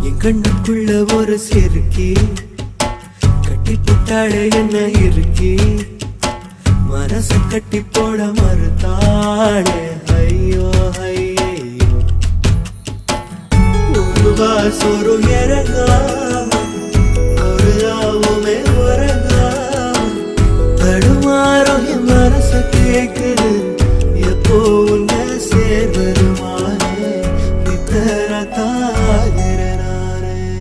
என் கண்ணுக்குள்ள ஒரு சிறுக்கி கட்டி புட்டாளே என்ன இருக்கி மனச கட்டி போட மறுத்தாளே ஐயோ ஐயோ ஒரு வாசொரு இறங்கா